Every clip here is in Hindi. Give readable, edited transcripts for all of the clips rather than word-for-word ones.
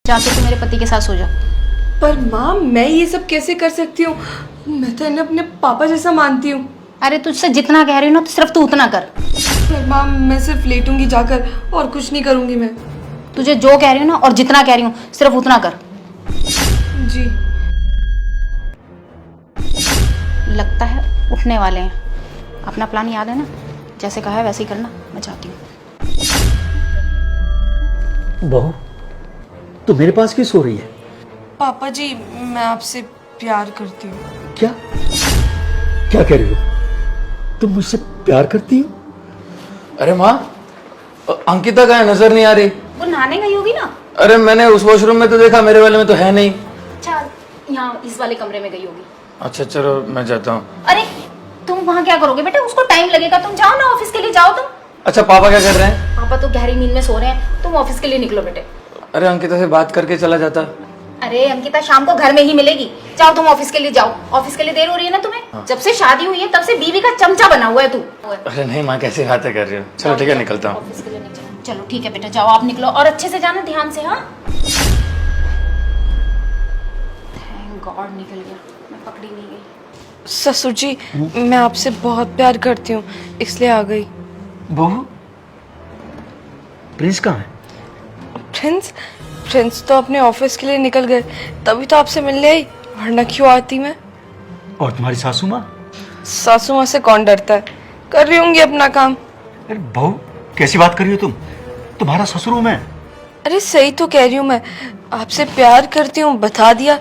जाके तू मेरे पति के साथ सो जा। पर माँ मैं ये सब कैसे कर सकती हूँ? मैं तो इन्हें अपने पापा जैसा मानती हूँ। अरे तुझसे जितना कह रही हूँ ना तो सिर्फ तू उतना कर। पर माँ मैं सिर्फ लेटूंगी जाकर और कुछ नहीं करूंगी मैं। तुझे जो कह रही हूँ ना और जितना कह रही हूँ सिर्फ उतना कर। जी। लगता है उठने वाले हैं। अपना प्लान याद है ना? जैसे कहा है वैसे ही करना। मैं चाहती हूँ। बहू तू मेरे पास क्यों सो रही है? पापा जी मैं आपसे प्यार करती हूँ। क्या क्या कह रही हो? तुम मुझसे प्यार करती हो? अरे माँ, अंकिता कहाँ है? नजर नहीं आ रही। वो नहाने गई होगी ना। अरे मैंने उस वॉशरूम में तो देखा, मेरे वाले में तो है नहीं। अच्छा यहाँ इस वाले कमरे में गई होगी। अच्छा चलो मैं जाता हूँ। अरे तुम वहाँ क्या करोगे बेटा? उसको टाइम लगेगा। तुम जाओ ना, ऑफिस के लिए जाओ तुम। अच्छा पापा क्या कर रहे हैं? पापा तो गहरी नींद में सो रहे हैं। तुम ऑफिस के लिए निकलो बेटे। अरे अंकिता से बात करके चला जाता। अरे अंकिता शाम को घर में ही मिलेगी। जाओ तुम ऑफिस के लिए जाओ। ऑफिस के लिए देर हो रही है ना तुम्हें? जब से शादी हुई है तब से बीवी का चमचा बना हुआ है तू। अरे नहीं माँ, कैसी बातें कर रही हो? चलो ठीक है, निकलता हूँ। ऑफिस के लिए निकलो। चलो ठीक है बेटा, जाओ आप निकलो और अच्छे से जाना, ध्यान से। हाँ थैंक गॉड निकल गया, मैं पकड़ी नहीं गई। ससुर जी मैं आपसे बहुत प्यार करती हूँ इसलिए आ गई। बहू प्रिंस कहाँ है? प्रिंस तो अपने ऑफिस के लिए निकल गए, तभी तो आपसे मिलने आई, वरना क्यों आती मैं। और तुम्हारी सासू माँ? सासू माँ से कौन डरता है, कर रही होंगी अपना काम। अरे बहू कैसी बात कर रही हो तुम? तुम्हारा ससुर हूं मैं। अरे सही तो कह रही हूँ मैं, आपसे प्यार करती हूँ बता दिया,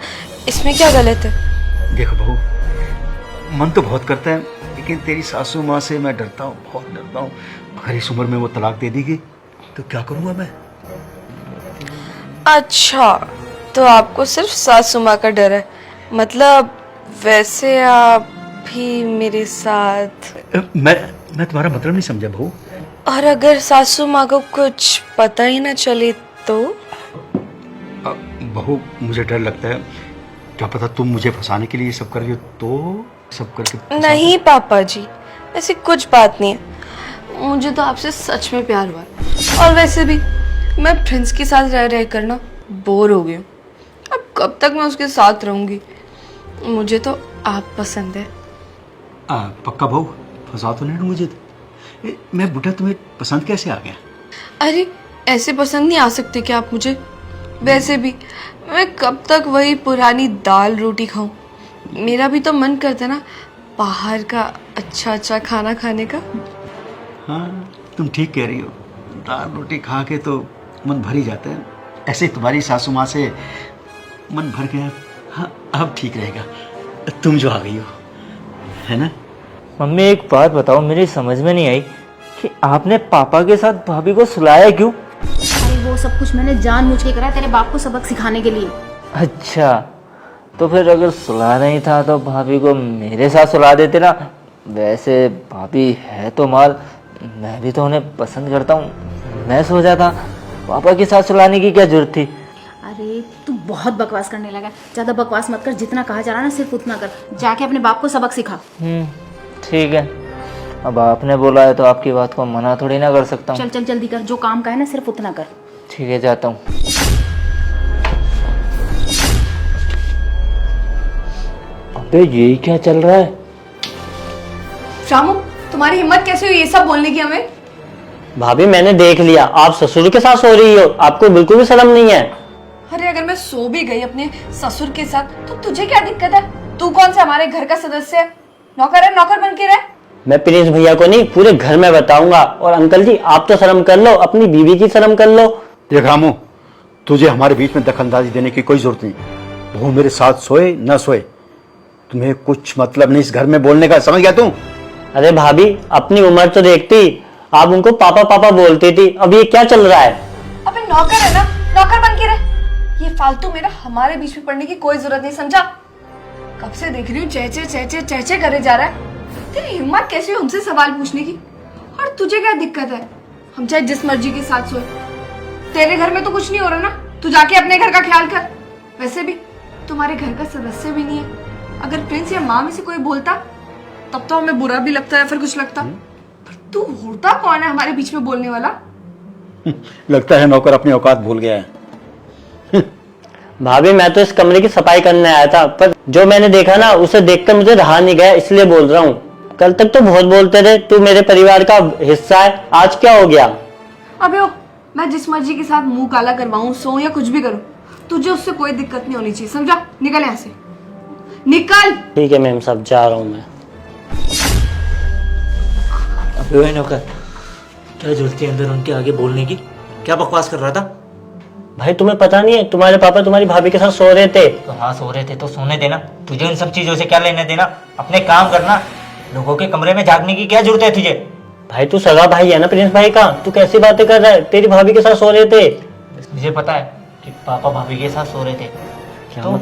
इसमें क्या गलत है। देखो बहू, मन तो बहुत करता है लेकिन तेरी सासू माँ से मैं डरता हूँ, बहुत डरता हूँ। अगर इस उम्र में वो तलाक दे देगी तो क्या करूँगा मैं? अच्छा तो आपको सिर्फ सासू माँ का डर है, मतलब वैसे आप भी मेरे साथ। मैं तुम्हारा मतलब नहीं समझा बहू। और अगर सासू माँ को कुछ पता ही ना चले तो? बहू मुझे डर लगता है, क्या पता तुम मुझे फंसाने के लिए ये सब कर रही हो तो सब करके। नहीं पापा जी ऐसी कुछ बात नहीं है, मुझे तो आपसे सच में प्यार हुआ है। और वैसे भी मैं प्रिंस के साथ रह कर ना बोर हो गई हूँ, अब कब तक मैं उसके साथ रहूंगी। मुझे तो आप पसंद है। पक्का बहू, फंसा तो नहीं मुझे? मैं बुढ़ा तुम्हें पसंद कैसे आ गया? अरे ऐसे पसंद नहीं आ सकते क्या आप मुझे? वैसे भी मैं कब तक वही पुरानी दाल रोटी खाऊं, मेरा भी तो मन करता है ना बाहर का अच्छा अच्छा खाना खाने का। हाँ तुम ठीक कह रही हो, दाल रोटी खा के तो मन भर ही जाता है। ऐसे तुम्हारी सासू माँ से मन भर गया। हाँ अब ठीक रहेगा, तुम जो आ गई हो, है ना? मम्मी एक बात बताओ, मेरी समझ में नहीं आई कि आपने पापा के साथ भाभी को सुलाया क्यों? अरे वो सब कुछ मैंने जानबूझ के करा, तेरे बाप को सबक सिखाने के लिए। अच्छा तो फिर अगर सुला नहीं था तो भाभी को मेरे साथ सुला देते ना। वैसे भाभी है तो माल, मैं भी तो उन्हें पसंद करता हूँ। मैं सोचा था पापा के साथ सुलाने की क्या जरूरत थी। अरे तू बहुत बकवास करने लगा। ज्यादा बकवास मत कर, जितना कहा जा रहा है ना सिर्फ उतना कर। जाके अपने बाप को सबक सिखा। ठीक है, अब आपने बोला है तो आपकी बात को मना थोड़ी ना कर सकता हूँ। चल चल जल्दी कर, जो काम का है ना सिर्फ उतना कर। ठीक है जाता हूँ। अबे ये क्या चल रहा है? रामू तुम्हारी हिम्मत कैसे हुई ये सब बोलने की हमें? भाभी मैंने देख लिया, आप ससुर के साथ सो रही हो, आपको बिल्कुल भी शर्म नहीं है। अरे अगर मैं सो भी गई अपने ससुर के साथ तो तुझे क्या दिक्कत है? तू कौन सा हमारे घर का सदस्य है? नौकर है, नौकर बन के रह। मैं प्रिंस भैया को नहीं पूरे घर में बताऊंगा। और अंकल जी आप तो शर्म कर लो, अपनी बीवी की शर्म कर लो। देख रामू, तुझे हमारे बीच में दखलंदाजी देने की कोई जरूरत नहीं। वो मेरे साथ सोए न सोए तुम्हें कुछ मतलब नहीं इस घर में बोलने का, समझ गया तू? अरे भाभी अपनी उम्र तो देखती, आप उनको पापा पापा बोलती थी, अब ये क्या चल रहा है? अबे नौकर है ना, नौकर बन के रह। ये फालतू मेरा हमारे बीच में पड़ने की कोई जरूरत नहीं, समझा? कब से देख रही हूँ चेचे चेचे चेचे करे जा रहा है। तेरी हिम्मत कैसी है हमसे सवाल पूछने की? और तुझे क्या दिक्कत है हम चाहे जिस मर्जी के साथ सोए? तेरे घर में तो कुछ नहीं हो रहा ना, तू जाके अपने घर का ख्याल कर। वैसे भी तुम्हारे घर का सदस्य भी नहीं है। अगर प्रिंस या माँ में से कोई बोलता तब तो हमें बुरा भी लगता है, फिर कुछ लगता। पर तू होता कौन है हमारे बीच में बोलने वाला? लगता है नौकर अपनी औकात भूल गया है। भाभी मैं तो इस कमरे की सफाई करने आया था, पर जो मैंने देखा ना उसे देखकर मुझे रहा नहीं गया, इसलिए बोल रहा हूँ। कल तक तो बहुत बोलते थे तू मेरे परिवार का हिस्सा है, आज क्या हो गया? अबे ओ, मैं जिस मर्जी के साथ मुंह काला करवाऊं, सो या कुछ भी करूं, तुझे उससे कोई दिक्कत नहीं होनी चाहिए, समझा? निकल यहाँ से, निकल। ठीक है मैम साहब, जा रहा हूँ मैं। अबे ओए नौकर, क्या जरूरत है अंदर उनके आगे बोलने की? क्या बकवास कर रहा था? भाई तुम्हें पता नहीं है, तुम्हारे पापा तुम्हारी भाभी के साथ सो रहे थे। तो हाँ सो रहे थे तो सोने देना, तुझे इन सब चीजों से क्या लेने देना? अपने काम करना, लोगों के कमरे में जागने की क्या जरूरत है तुझे? भाई तू सगा भाई है ना प्रिंस भाई का, तू कैसी बातें कर रहा है? तेरी भाभी के साथ सो रहे थे। मुझे पता है कि पापा भाभी के साथ सो रहे थे, तो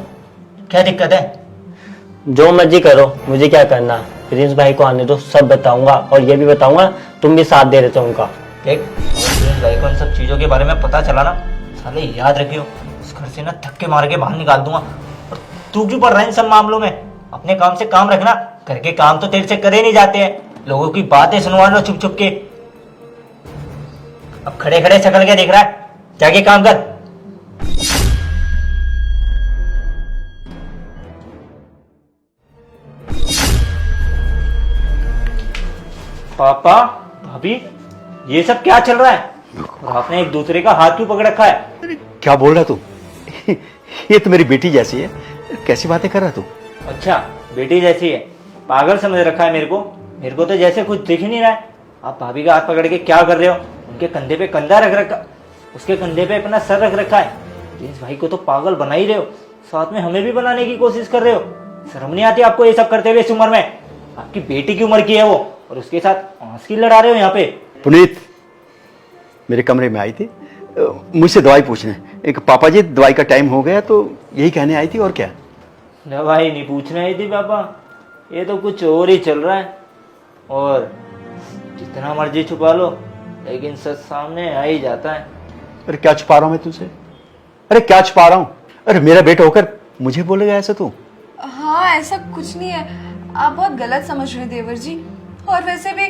क्या दिक्कत है? जो मर्जी करो, मुझे क्या करना? प्रिंस भाई को आने दो, सब बताऊंगा, और ये भी बताऊंगा तुम भी साथ दे रहे थे उनका। देख, अगर प्रिंस भाई को इन सब चीजों के बारे में पता चला ना, साले याद रखियो, उस घर से ना धक्के मार के बाहर निकाल दूंगा। और तू क्यों पड़ रहा है इन सब मामलों में? अपने काम से काम रखना, घर के काम तो तेरे से करे नहीं जाते हैं, लोगों की बातें सुनवा लो छुप छुप के। अब खड़े खड़े शकल के देख रहा है, जाके काम कर। पापा भाभी, ये सब क्या चल रहा है? और आपने एक दूसरे का हाथ क्यों पकड़ रखा है? अरे क्या बोल रहा तू? ये तो मेरी बेटी जैसी है, कैसी बातें कर रहा तू? अच्छा, बेटी जैसी है, पागल समझ रखा है मेरे को तो जैसे कुछ दिख ही नहीं रहा है। आप भाभी का हाथ पकड़ के क्या कर रहे हो? उनके कंधे पे कंधा रख रखा, उसके कंधे पे अपना सर रख रखा है। प्रिंस भाई को तो पागल बना ही रहे हो, साथ में हमें भी बनाने की कोशिश कर रहे हो। शर्म नहीं आती आपको ये सब करते हुए इस उम्र में? आपकी बेटी की उम्र की है वो, और उसके साथ आंसकी लड़ा रहे हो यहाँ पे। पुनीत मेरे कमरे में आई थी, मुझसे दवाई पूछने। एक पापा जी दवाई का टाइम हो गया तो यही कहने आई थी, और क्या? दवाई नहीं पूछने आई थी पापा, ये तो कुछ और ही चल रहा है। और जितना मर्जी छुपा लो, लेकिन सच सामने आ ही जाता है। अरे क्या छुपा रहा हूं मैं तुझसे? अरे क्या छुपा रहा हूं? अरे मेरा बेटा होकर मुझे बोलेगा ऐसा तू? हाँ, ऐसा कुछ नहीं है, आप बहुत गलत समझ रहे हैं देवर जी। और वैसे भी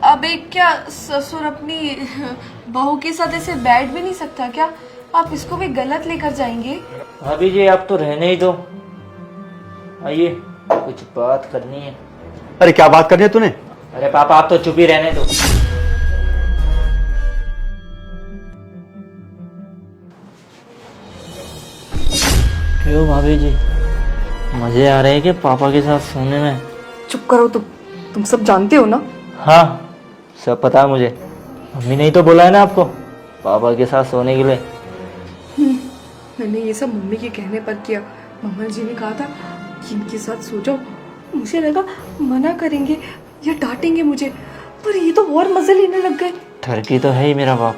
अब एक क्या ससुर अपनी बहू के साथ ऐसे बैठ भी नहीं सकता क्या? आप इसको भी गलत लेकर जाएंगे? भाभी जी आप तो रहने ही दो, आइए कुछ बात करनी है। अरे क्या बात करनी है तूने? अरे पापा आप तो चुप ही रहने दो। क्यों भाभी जी, मजे आ रहे हैं कि पापा के साथ सोने में? चुप करो तुम सब जानते हो ना? हाँ सब पता है मुझे, मम्मी ने ही तो बोला है ना आपको पापा के साथ सोने के लिए। मैंने ये सब मम्मी के कहने पर किया। मम्मा जी ने कहा था कि इनके साथ सो जाओ, मुझे लगा मना करेंगे या डांटेंगे मुझे, पर ये तो और मजे लेने लग गए। ठरकी तो है ही मेरा बाप,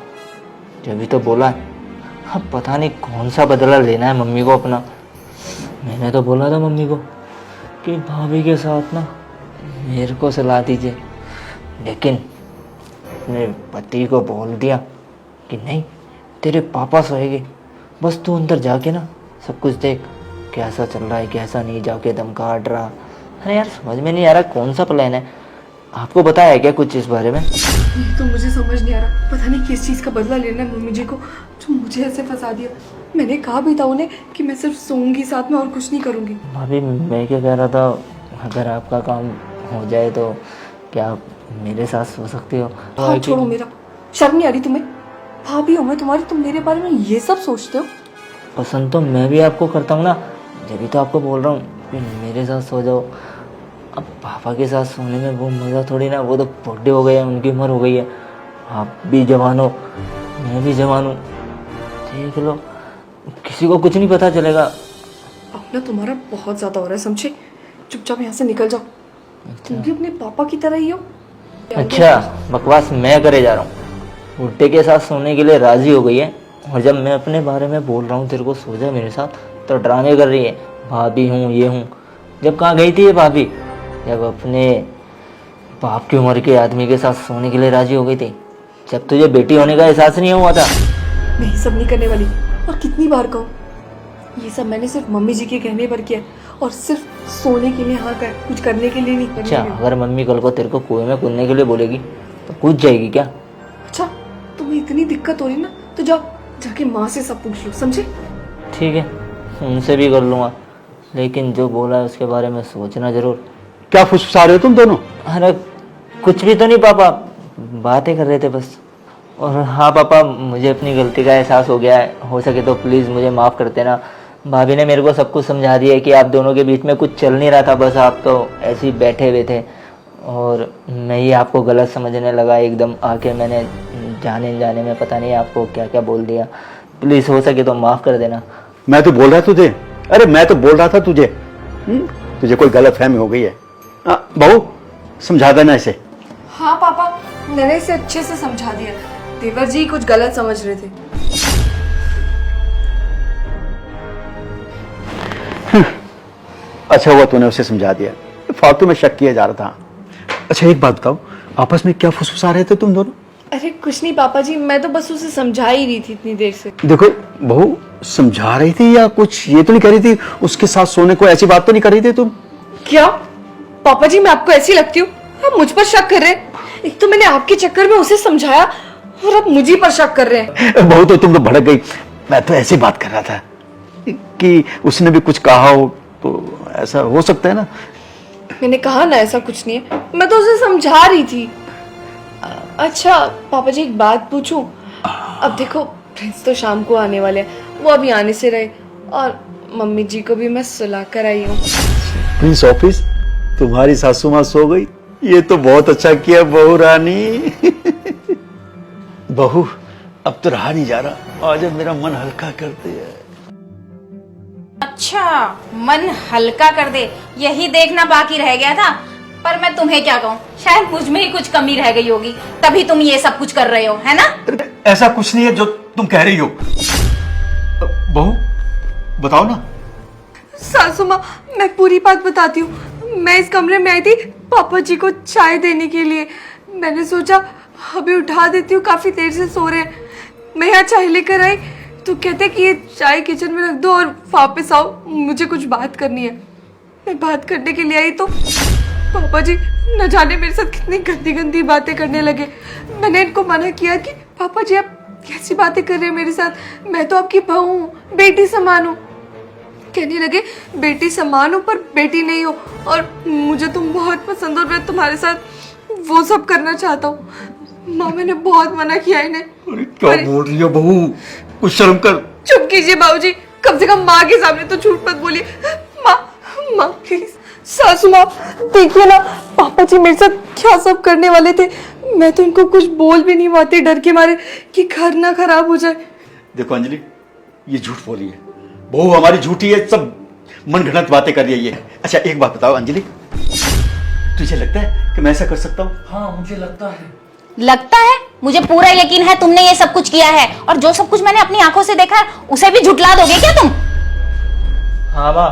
जब तो बोला है। अब पता नहीं कौन सा बदला लेना है मम्मी को अपना। मैंने तो बोला था मम्मी को कि भाभी के साथ ना मेरे को सलाह दीजिए, लेकिन अपने पति को बोल दिया कि नहीं तेरे पापा सोएंगे, बस तू अंदर जाके ना सब कुछ देख कैसा चल रहा है कैसा नहीं, जाके दम काट रहा। अरे यार समझ में नहीं आ रहा कौन सा प्लान है। आपको बताया है क्या कुछ इस बारे में? ये तो मुझे समझ नहीं आ रहा, पता नहीं किस चीज़ का बदला लेना है मम्मी जी को, जो मुझे ऐसे फंसा दिया। मैंने कहा भी था उन्हें कि मैं सिर्फ सोऊंगी साथ में और कुछ नहीं करूंगी। भाभी मैं क्या कह रहा था, अगर आपका काम हो जाए तो क्या आप मेरे साथ सो सकते हो? हाँ छोड़ो मेरा, शर्म नहीं आ रही तुम्हें? भाभी हो मैं तुम्हारी, तुम मेरे बारे में ये सब सोचते हो? पसंद तो मैं भी आपको करता हूँ ना, जब तो आपको बोल रहा हूँ कि मेरे साथ सो जाओ। अब पापा के साथ सोने में वो मज़ा थोड़ी ना, वो तो बूढ़े हो गए हैं, उनकी उम्र हो गई है। आप भी जवान हो, मैं भी जवान हूँ, देख लो किसी को कुछ नहीं पता चलेगा। अब ना तुम्हारा बहुत ज़्यादा हो रहा है, समझे? चुपचाप यहाँ से निकल जाओ, तुम भी अपने पापा की तरह ही हो। अच्छा बकवास मैं करे जा रहा हूँ, बुढ़े के साथ सोने के लिए राजी हो गई है, और जब मैं अपने बारे में बोल रहा हूँ तेरे को सो जा मेरे साथ तो ड्रामे कर रही है, भाभी हूँ ये हूँ। जब कहाँ गई थी ये भाभी? जब अपने बाप की उम्र के आदमी के साथ सोने के लिए राजी हो गई थी, जब तुझे बेटी होने का एहसास नहीं हुआ था। मैं ये सब नहीं करने वाली, और कितनी बार कहूँ, ये सब मैंने सिर्फ मम्मी जी के कहने पर किया, और सिर्फ सोने के लिए हाँ कर, कुछ करने के लिए नहीं। अच्छा अगर मम्मी कल को तेरे को कुएं में कूदने के लिए बोलेगी तो कूद जाएगी क्या? अच्छा तुम्हें इतनी दिक्कत हो रही ना, तो जाओ जाके माँ से सब पूछ लो, समझे? ठीक है, उनसे भी कर लूँगा, लेकिन जो बोला है उसके बारे में सोचना जरूर। क्या फुसफुसा रहे हो तुम दोनों? अरे कुछ भी तो नहीं पापा, बातें कर रहे थे बस। और हाँ पापा, मुझे अपनी गलती का एहसास हो गया है, हो सके तो प्लीज़ मुझे माफ़ कर देना। भाभी ने मेरे को सब कुछ समझा दिया है कि आप दोनों के बीच में कुछ चल नहीं रहा था, बस आप तो ऐसे ही बैठे हुए थे और मैं ही आपको गलत समझने लगा एकदम आके। मैंने जाने में पता नहीं आपको क्या क्या बोल दिया। प्लीज़ हो सके तो माफ़ कर देना। मैं तो बोल रहा तुझे, अरे मैं तो बोल रहा था तुझे, तुझे कोई गलत फहमी हो गई है। बहू समझा देना इसे। हाँ पापा, मैंने इसे अच्छे से समझा दिया। देवर जी कुछ गलत समझ रहे थे। अच्छा हुआ तूने उसे समझा दिया, फालतू में शक किया जा रहा था। अच्छा एक बात बताओ, आपस में क्या फुसफुसा रहे थे तुम दोनों? अरे कुछ नहीं पापा जी, मैं तो बस उसे समझा ही रही थी इतनी देर से। देखो बहू, समझा रही थी या कुछ ये तो नहीं कर रही थी उसके साथ सोने को, ऐसी बात तो नहीं कर रही थी तुम? क्या पापा जी, मैं आपको ऐसी लगती हूँ? आप मुझ पर शक कर रहे हैं? एक तो मैंने आपके चक्कर में उसे समझाया और अब मुझे पर शक कर रहे हैं। बहू तो तुम तो भड़क गई। मैं तो ऐसी बात कर रहा था कि उसने भी कुछ कहा हो, तो ऐसा हो सकता है ना। मैंने कहा ना ऐसा कुछ नहीं है, मैं तो उसे समझा रही थी। अच्छा पापा जी, एक बात पूछूं? अब देखो प्रिंस तो शाम को आने वाले हैं, वो अभी आने से रहे, और मम्मी जी को भी मैं सुला कर आई हूँ। प्रिंस ऑफिस, तुम्हारी सासू माँ सो गई, ये तो बहुत अच्छा किया बहू रानी। बहू अब तो रहा नहीं जा रहा, आज मेरा मन हल्का करते है। अच्छा, मन हल्का कर दे, यही देखना बाकी रह गया था। पर मैं तुम्हें क्या कहूँ, शायद मुझ में ही कुछ कमी रह गई होगी, तभी तुम ये सब कुछ कर रहे हो, है ना? ऐसा कुछ नहीं है जो तुम कह रही हो। बहू बताओ ना। सासू माँ, मैं पूरी बात बताती हूँ। मैं इस कमरे में आई थी पापा जी को चाय देने के लिए। मैंने सोचा अभी उठा देती हूँ, काफी देर से सो रहे हैं। मैं यहाँ चाय लेकर आई तो कहते कि ये चाय किचन में रख दो और वापस आओ, मुझे कुछ बात करनी है। मैं बात करने के लिए आई तो पापा जी न जाने मेरे साथ कितनी गंदी गंदी बातें करने लगे। मैंने इनको मना किया कि पापा जी आप कैसी बातें कर रहे हैं मेरे साथ, मैं तो आपकी बहू हूँ, बेटी समान हूँ। कहने लगे बेटी समान हो पर बेटी नहीं हो, और मुझे तुम बहुत पसंद हो, मैं तुम्हारे साथ वो सब करना चाहता हूँ। माँ मैंने बहुत मना किया इन्हें। अरे क्या बोल रही हो बहू, कुछ शर्म कर। चुप कीजिए बाबूजी, कम से कम माँ के सामने तो झूठ मत बोलिए। माँ प्लीज। सासू माँ देखिए ना, पापा जी मेरे साथ क्या सब करने वाले थे। मैं तो इनको कुछ बोल भी नहीं पाती, डर के मारे कि घर ना खराब हो जाए। देखो अंजलि, ये झूठ बोली है, बहू हमारी झूठी है, सब मनगढ़ंत बातें कर रही है ये। अच्छा एक बात बताओ अंजलि, तुझे लगता है कि मैं ऐसा कर सकता हूँ? हाँ मुझे लगता है। लगता है? मुझे पूरा यकीन है तुमने ये सब कुछ किया है, और जो सब कुछ मैंने अपनी आंखों से देखा है उसे भी झुठला दोगे क्या तुम? हाँ माँ,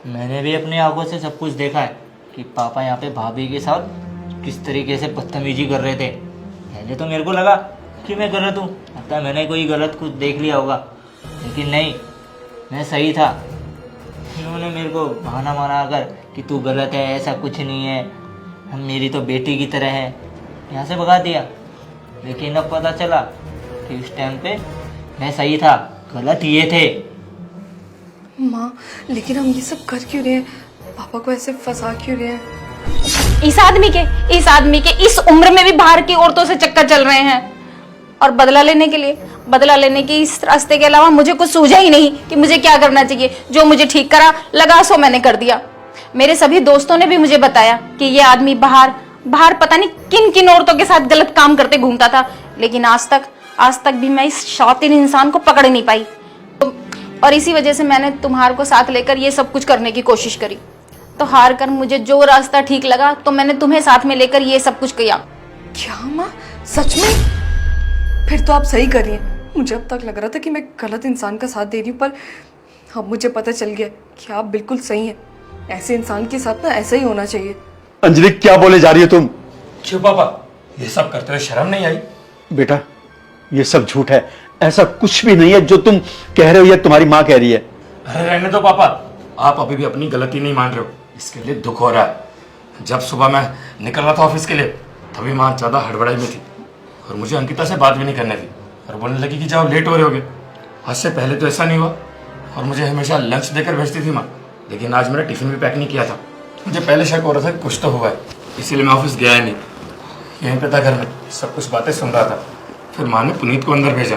मैंने भी अपनी आंखों से सब कुछ देखा है कि पापा यहाँ पे भाभी के साथ किस तरीके से बदतमीजी कर रहे थे। पहले तो मेरे को लगा कि मैं गलत हूँ, लगता है मैंने कोई गलत कुछ देख लिया होगा, लेकिन नहीं, मैं सही था। इन्होंने मेरे को बहाना मारा कर कि तू गलत है, ऐसा कुछ नहीं है, हम मेरी तो बेटी की तरह है, यहाँ से भगा दिया। लेकिन अब पता चला कि उस टाइम पे मैं सही था, गलत ये थे। माँ लेकिन हम ये सब कर क्यों रहे हैं? पापा को ऐसे फंसा क्यों रहे हैं? इस आदमी के इस उम्र में भी बाहर की औरतों से चक्कर चल रहे हैं, और बदला लेने के इस रास्ते के अलावा मुझे कुछ सूझा ही नहीं कि मुझे क्या करना चाहिए। जो मुझे ठीक करा लगा सो मैंने कर दिया। मेरे सभी दोस्तों ने भी मुझे बताया कि ये आदमी बाहर पता नहीं किन किन औरतों के साथ गलत काम करते घूमता था, लेकिन आज तक भी मैं इस शातिर इंसान को पकड़ नहीं पाई। और इसी वजह से मैंने तुम्हारे को साथ लेकर ये सब कुछ करने की कोशिश करी, तो हार कर मुझे जो रास्ता ठीक लगा तो मैंने तुम्हें साथ में लेकर ये सब कुछ किया। क्या माँ, सच में? फिर तो आप सही कर रही हैं। मुझे अब तक लग रहा था कि मैं गलत इंसान का साथ दे रही हूँ, पर अब मुझे पता चल गया कि आप बिल्कुल सही हैं। ऐसे इंसान के साथ ना ऐसा ही होना चाहिए। अंजलि क्या बोले जा रही हो तुम? क्यों पापा, ये सब करते हुए शर्म नहीं आई? बेटा ये सब झूठ है, ऐसा कुछ भी नहीं है जो तुम कह रहे हो या तुम्हारी माँ कह रही है। अरे रहने दो पापा, आप अभी भी अपनी गलती नहीं मान रहे हो, इसके लिए दुख हो रहा है। जब सुबह मैं निकल रहा था ऑफिस के लिए, तभी माँ ज़्यादा हड़बड़ाई में थी और मुझे अंकिता से बात भी नहीं करने दी, और बोलने लगी कि जाओ लेट हो रहे होगे। आज से पहले तो ऐसा नहीं हुआ, और मुझे हमेशा लंच देकर भेजती थी माँ, लेकिन आज मेरा टिफिन भी पैक नहीं किया था। मुझे पहले शक हो रहा था कि कुछ तो हुआ है, इसीलिए मैं ऑफिस गया ही नहीं, यहीं पे था घर में, सब कुछ बातें सुन रहा था। फिर माँ ने पुनीत को अंदर भेजा।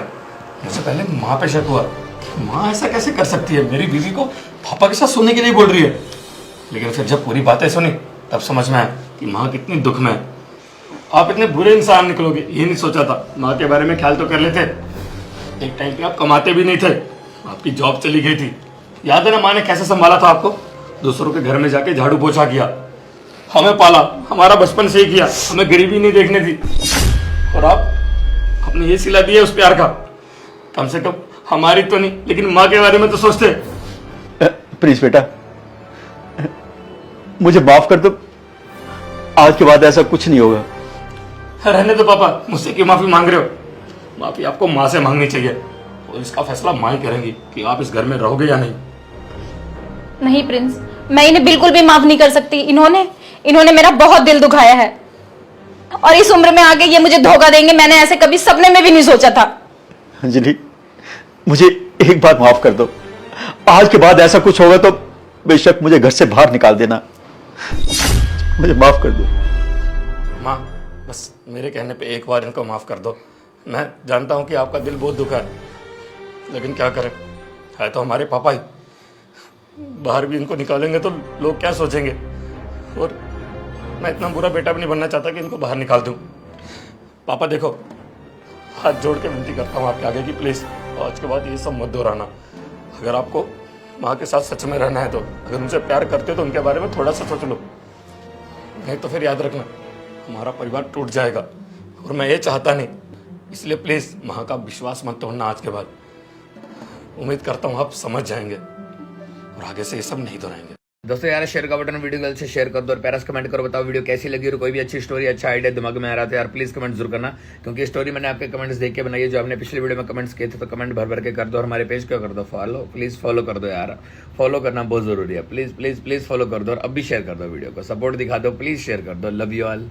मुझे पहले माँ पे शक हुआ कि माँ ऐसा कैसे कर सकती है, मेरी बीवी को पापा के साथ सोने के लिए बोल रही है। लेकिन फिर जब पूरी बातें सुनी तब समझ में आया कि माँ कितनी दुख में है। आप इतने बुरे इंसान निकलोगे ये नहीं सोचा था। माँ के बारे में ख्याल तो कर लेते, एक टाइम पे आप कमाते भी नहीं थे, आपकी जॉब चली गई थी। याद है ना माँ ने कैसे संभाला था आपको, दूसरों के घर में जाके झाड़ू पोछा किया, हमें पाला, हमारा बचपन से ही किया, हमें गरीबी नहीं देखने दी। और आप आपने ये सिला दिया उस प्यार का, कम से कम हमारी तो नहीं लेकिन माँ के बारे में तो सोचते। प्लीज बेटा, मुझे माफ कर दो, आज के बाद ऐसा कुछ नहीं होगा। रहने दो पापा, मुझसे क्यों माफी मांग रहे हो? माफी आपको माँ से मांगनी चाहिए और इसका फैसला माँ ही करेंगी कि आप इस घर में रहोगे या नहीं। नहीं प्रिंस, मैं इन्हें बिल्कुल भी माफ नहीं कर सकती। इन्होंने मेरा बहुत दिल दुखाया है और इस उम्र में आके ये मुझे धोखा देंगे, मैंने ऐसे कभी सपने में भी नहीं सोचा था। अंजलि, मुझे एक बार माफ कर दो, आज के बाद ऐसा कुछ होगा तो बेशक मुझे घर से बाहर निकाल देना, मुझे माफ कर दो। माँ बस मेरे कहने पे एक बार इनको माफ कर दो। मैं जानता हूँ कि आपका दिल बहुत दुखा है, लेकिन क्या करें, है तो हमारे पापा ही। बाहर भी इनको निकालेंगे तो लोग क्या सोचेंगे, और मैं इतना बुरा बेटा भी नहीं बनना चाहता कि इनको बाहर निकाल दूं। पापा देखो, हाथ जोड़ के विनती करता हूँ आपके आगे कि प्लीज़ आज के बाद ये सब मत दोहराना। अगर आपको माँ के साथ सच में रहना है तो, अगर उनसे प्यार करते हो तो उनके बारे में थोड़ा सा सोच लो, नहीं तो फिर याद रखना हमारा परिवार टूट जाएगा और मैं ये चाहता नहीं। इसलिए प्लीज़ माँ का विश्वास मत तोड़ना आज के बाद। उम्मीद करता हूँ आप समझ जाएंगे और आगे से ये सब नहीं दोहराएंगे। दोस्तों यार शेयर का बटन वीडियो गलत से शेयर कर दो और प्यारा कमेंट करो, बताओ वीडियो कैसी लगी और कोई भी अच्छी स्टोरी अच्छा आइडिया दिमाग में आ रहा था यार प्लीज कमेंट जरूर करना, क्योंकि स्टोरी मैंने आपके कमेंट्स देख के बनाई है। जो आपने पिछले वीडियो में कमेंट्स किए थे तो कमेंट भर भर के कर दो और हमारे पेज को कर दो फॉलो, प्लीज फॉलो कर दो यार, फॉलो करना बहुत जरूरी है। प्लीज प्लीज प्लीज फॉलो कर दो और अब भी शेयर कर दो वीडियो को, सपोर्ट दिखा दो, प्लीज शेयर कर दो। Love you all.